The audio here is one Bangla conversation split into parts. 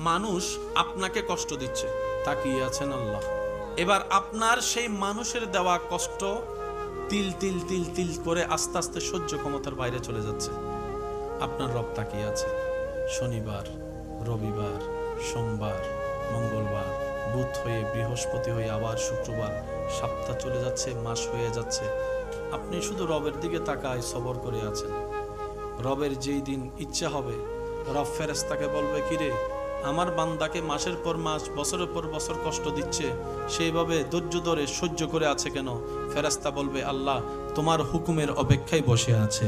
মানুষ আপনাকে কষ্ট দিচ্ছে, তাকিয়ে আছেন আল্লাহ। এবার আপনার সেই মানুষের দেওয়া কষ্ট তিল তিল তিল তিল করে আস্তে আস্তে সহ্য ক্ষমতার বাইরে চলে যাচ্ছে। আপনার রব তাকিয়ে আছে। শনিবার, রবিবার, সোমবার, মঙ্গলবার, বুধ হয়ে বৃহস্পতি হয়ে আবার শুক্রবার, সপ্তাহ চলে যাচ্ছে, মাস হয়ে যাচ্ছে। আপনি শুধু রবের দিকে তাকায় সবর করে আছেন। রবের যেই দিন ইচ্ছা হবে, রব ফেরেশতাকে বলবে, কিরে আমার বান্দাকে মাসের পর মাস, বছরের পর বছর কষ্ট দিচ্ছে, সেইভাবে ধৈর্য ধরে সহ্য করে আছে কেন? ফেরেশতা বলবে, আল্লাহ তোমার হুকুমের অপেক্ষায় বসে আছে,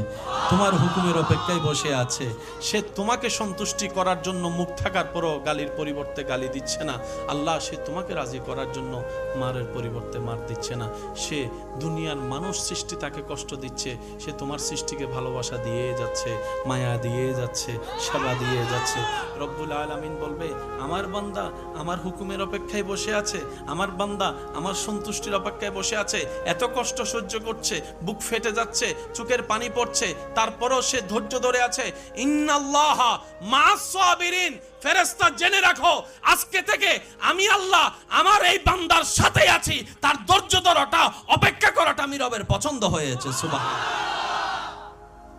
তোমার হুকুমের অপেক্ষায় বসে আছে। সে তোমাকে সন্তুষ্টি করার জন্য মুখ থাকার পরও গালির পরিবর্তে গালি দিচ্ছে না। আল্লাহ সে তোমাকে রাজি করার জন্য মারের পরিবর্তে মার দিচ্ছে না। সে দুনিয়ার মানুষ সৃষ্টি তাকে কষ্ট দিচ্ছে, সে তোমার সৃষ্টিকে ভালোবাসা দিয়ে যাচ্ছে, মায়া দিয়ে যাচ্ছে, সেবা দিয়ে যাচ্ছে। রব্বুল আলামিন বলবে, আমার বান্দা আমার হুকুমের অপেক্ষায় বসে আছে, আমার বান্দা আমার সন্তুষ্টির অপেক্ষায় বসে আছে। এত কষ্ট সহ্য করছে, বুক ফেটে যাচ্ছে, চোখের পানি পড়ছে, তারপরও সে ধৈর্য ধরে আছে। ইন্নাল্লাহা মা'আস সাবিরিন। ফেরেশতা জেনে রাখো, আজকে থেকে আমি আল্লাহ আমার এই বান্দার সাথে আছি। তার ধৈর্য ধরাটা, অপেক্ষা করাটা আমি রবের পছন্দ হয়েছে। সুবহানাল্লাহ।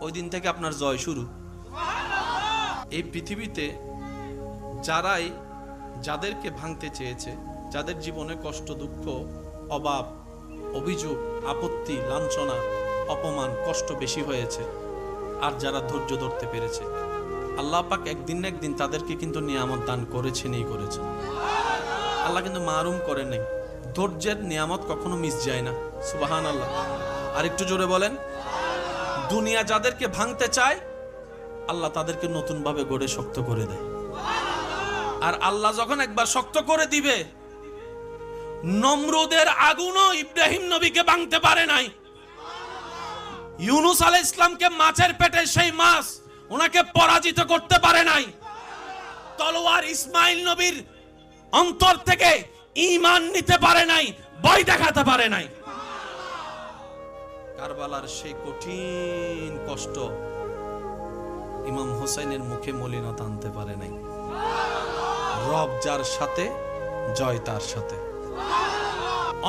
ওই দিন থেকে আপনার জয় শুরু। এই পৃথিবীতে যাদেরকে ভাঙতে চেয়েছে, যাদের জীবনে কষ্ট, দুঃখ, অভাব, অভিযোগ, আপত্তি, লাঞ্ছনা, অপমান, কষ্ট বেশি হয়েছে, আর যারা ধৈর্য ধরতে পেরেছে, আল্লাহ পাক একদিন না একদিন তাদেরকে কিন্তু নিয়ামত দান করেছেনই করেছেন। আল্লাহ কিন্তু মারুম করে নাই। ধৈর্যের নিয়ামত কখনো মিস যায় না। সুবহানাল্লাহ। আর একটু জোরে বলেন। দুনিয়া যাদেরকে ভাঙতে চায়, আল্লাহ তাদেরকে নতুন ভাবে গড়ে শক্ত করে দেয়। আর আল্লাহ যখন একবার শক্ত করে দিবে, নমরুদের আগুনও ইব্রাহিম নবীকে ভাঙতে পারে নাই। ইউনুস আলাইহিস সালামকে মাছের পেটে সেই মাছ ওনাকে পরাজিত করতে পারে নাই। তলোয়ার ইসমাইল নবীর অন্তর থেকে ঈমান নিতে পারে নাই, ভয় দেখাতে পারে নাই। কারবালার সেই কঠিন কষ্ট ইমাম হোসেনের মুখে মলিনতা আনতে পারে নাই। রব যার সাথে, জয় তার সাথে।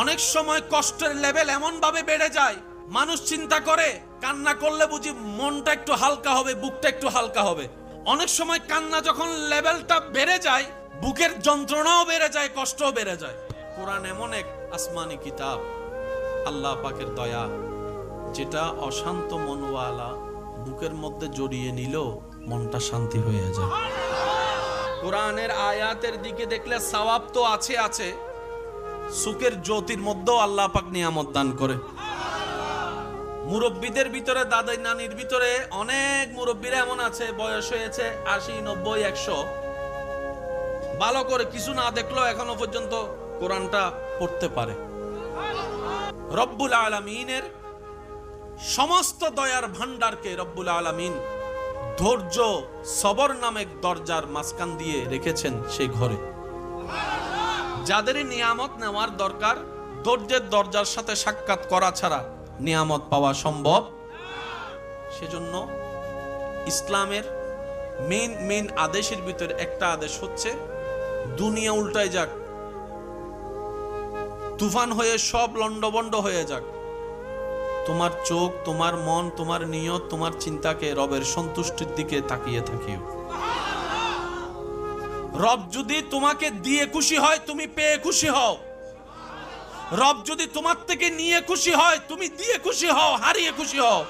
অনেক সময় কষ্টের লেভেল এমন ভাবে বেড়ে যায়, মানুষ চিন্তা করে কান্না করলে বুঝি মনটা একটু হালকা হবে, বুকটা একটু হালকা হবে। অনেক সময় কান্না যখন লেভেলটা বেড়ে যায়, বুকের যন্ত্রণাও বেড়ে যায়, কষ্টও বেড়ে যায়। কোরআন এমন এক আসমানি কিতাব, আল্লাহ পাকের দয়া, যেটা অশান্ত মনওয়ালা বুকের মধ্যে জড়িয়ে নিল মনটা শান্তি হয়ে যায়। কোরআনের আয়াতের দিকে দেখলে সওয়াব তো আছে, সুখের জ্যোতির মধ্যেও আল্লাহ পাক নিয়ামত দান করে। মুরব্বীদের ভিতরে, দাদা নানির ভিতরে অনেক মুরব্বীরা এমন আছে, বয়স হয়েছে 80, 90, 100, ভালো করে কিছু না দেখলেও এখনো পর্যন্ত কোরআনটা পড়তে পারে। রব্বুল আলামিনের সমস্ত দয়ার ভান্ডারকে রব্বুল আলামিন ধৈর্য, সবর নামক দরজার মাঝখান দিয়ে রেখেছেন সেই ঘরে। যাদের নিয়ামত নেওয়ার দরকার, ধৈর্যের দরজার সাথে সাক্ষাৎ করা ছাড়া নিয়ামত পাওয়া সম্ভব। সেজন্য ইসলামের মেইন আদেশের ভিতরে একটা আদেশ হচ্ছে, দুনিয়া উল্টায় যাক, তুফান হয়ে সব লন্ডভন্ড হয়ে যাক, তোমার চোখ, তোমার মন, তোমার নিয়ত, তোমার চিন্তাকে রবের সন্তুষ্টির দিকে তাকিয়ে থাকিও। রব যদি তোমাকে দিয়ে খুশি হয়, তুমি পেয়ে খুশি হও। রব যদি তোমার থেকে নিয়ে খুশি হয়, তুমি দিয়ে খুশি হও, হারিয়ে খুশি হও।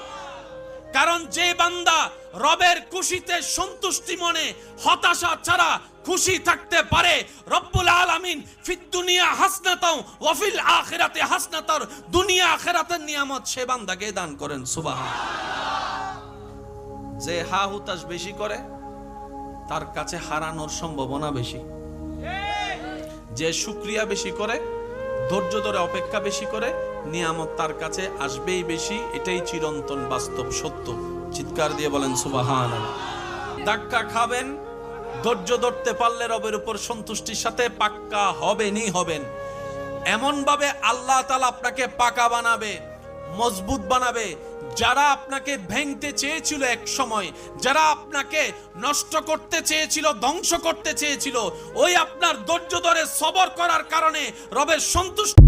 কারণ যে বান্দা রবের খুশিতে সন্তুষ্টি মনে, হতাশা ছাড়া খুশি থাকতে পারে, রব্বুল আলামিন ফিদ দুনিয়া হাসনাতাও ওয়া ফিল আখিরাতি হাসনাতার, দুনিয়া আখিরাতের নিয়ামত সে বান্দাকে দান করেন। সুবহানাল্লাহ। যে হা হুতাশ বেশি করে, তার কাছে হারানোর সম্ভাবনা বেশি। যে শুকরিয়া বেশি করে, ধৈর্য ধরে অপেক্ষা বেশি করে, নিয়ামত তার কাছে আসবেই বেশি। এটাই চিরন্তন বাস্তব সত্য। চিৎকার দিয়ে বলেন সুবহানাল্লাহ। ধাক্কা খাবেন, ধৈর্য ধরতে পারলে রবের উপর সন্তুষ্টির সাথে পাক্কা হবেনই হবেন। এমন ভাবে আল্লাহ তাআলা আপনাকে পাকা বানাবে, মজবুত বানাবে। যারা আপনাকে ভেঙতে চেয়েছিল এক সময়, যারা আপনাকে নষ্ট করতে চেয়েছিল, ধ্বংস করতে চেয়েছিল, ওই আপনার ধৈর্য ধরে সবর করার কারণে রবের সন্তুষ্টি